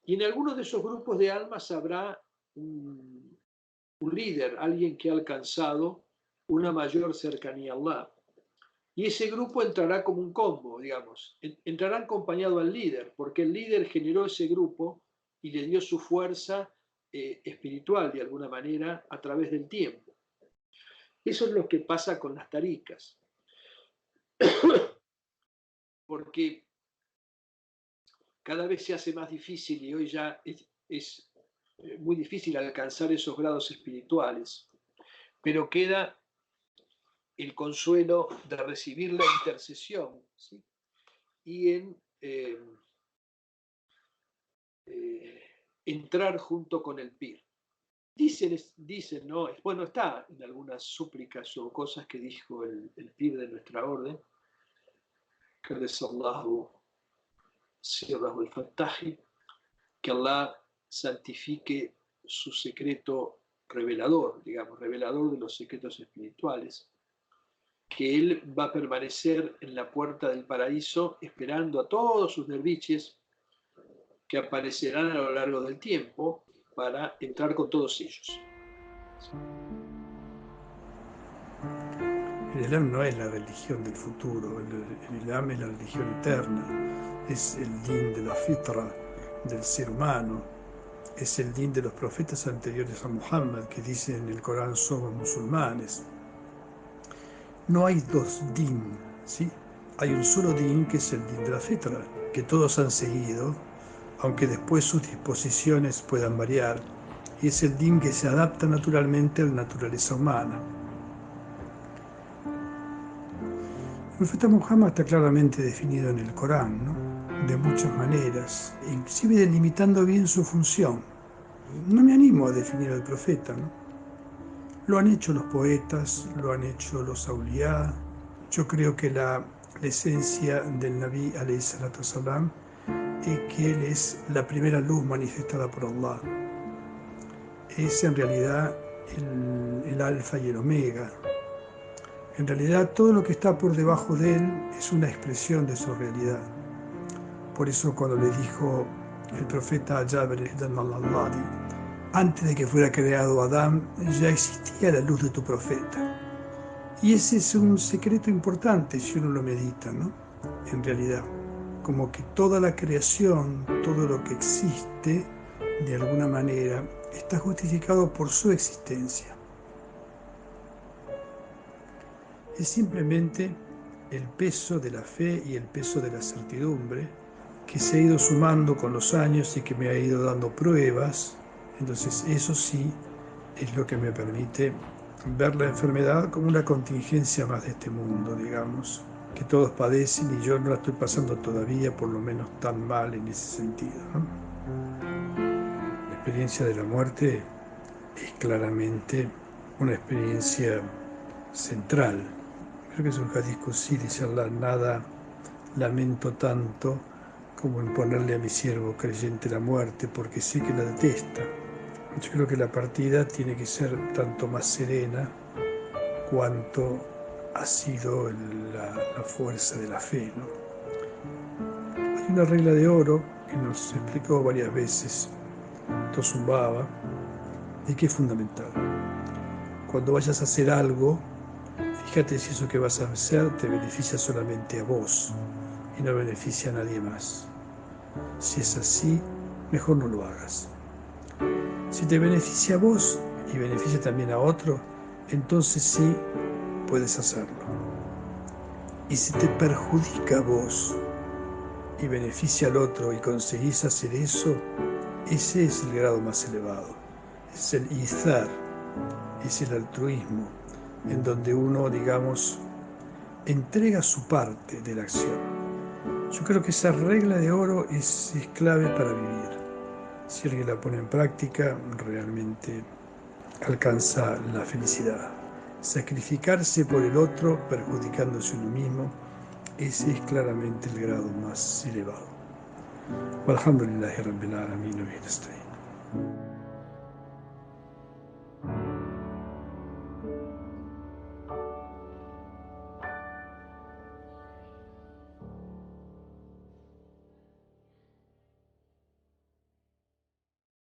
Y en algunos de esos grupos de almas habrá un líder, alguien que ha alcanzado una mayor cercanía a Allah. Y ese grupo entrará como un combo, digamos. Entrará acompañado al líder, porque el líder generó ese grupo y le dio su fuerza espiritual, de alguna manera, a través del tiempo. Eso es lo que pasa con las taricas. Porque cada vez se hace más difícil y hoy ya es muy difícil alcanzar esos grados espirituales, pero queda el consuelo de recibir la intercesión, ¿sí? Y en entrar junto con el pir. Dicen, ¿no? Bueno, está en algunas súplicas o cosas que dijo el pir de nuestra orden, que Allah santifique su secreto revelador, digamos, revelador de los secretos espirituales, que él va a permanecer en la puerta del paraíso esperando a todos sus derviches que aparecerán a lo largo del tiempo para entrar con todos ellos. El Islam no es la religión del futuro, el Islam es la religión eterna, es el din de la fitra del ser humano, es el din de los profetas anteriores a Muhammad que dicen en el Corán somos musulmanes. No hay dos din, ¿sí? hay un solo din que es el din de la fitra, que todos han seguido, aunque después sus disposiciones puedan variar, y es el din que se adapta naturalmente a la naturaleza humana. El profeta Muhammad está claramente definido en el Corán, ¿no? De muchas maneras, inclusive delimitando bien su función. No me animo a definir al profeta, ¿no? Lo han hecho los poetas, lo han hecho los auliyá. Yo creo que la esencia del Nabi alayhi salatu wasalam es que él es la primera luz manifestada por Allah. Es en realidad el alfa y el omega. En realidad todo lo que está por debajo de él es una expresión de su realidad. Por eso cuando le dijo el profeta a Jabir al-Alladi, antes de que fuera creado Adán, ya existía la luz de tu profeta. Y ese es un secreto importante si uno lo medita, ¿no? En realidad, como que toda la creación, todo lo que existe, de alguna manera, está justificado por su existencia. Es simplemente el peso de la fe y el peso de la certidumbre que se ha ido sumando con los años y que me ha ido dando pruebas. Entonces eso sí es lo que me permite ver la enfermedad como una contingencia más de este mundo, digamos, que todos padecen y yo no la estoy pasando todavía por lo menos tan mal en ese sentido, ¿no? La experiencia de la muerte es claramente una experiencia central. Creo que es un hadith qudsi, dice Allah, nada lamento tanto como imponerle a mi siervo creyente la muerte, porque sé que la detesta. Yo creo que la partida tiene que ser tanto más serena cuanto ha sido la fuerza de la fe, ¿no? Hay una regla de oro que nos explicó varias veces Tosun Baba y que es fundamental. Cuando vayas a hacer algo, fíjate si eso que vas a hacer te beneficia solamente a vos y no beneficia a nadie más. Si es así, mejor no lo hagas. Si te beneficia a vos y beneficia también a otro, entonces sí puedes hacerlo. Y si te perjudica a vos y beneficia al otro y conseguís hacer eso, ese es el grado más elevado. Es el izar, es el altruismo, en donde uno, digamos, entrega su parte de la acción. Yo creo que esa regla de oro es clave para vivir. Si alguien la pone en práctica, realmente alcanza la felicidad. Sacrificarse por el otro, perjudicándose uno mismo, ese es claramente el grado más elevado. Walhamdulillahi Rabbil Alamin wa bihi nasta'in.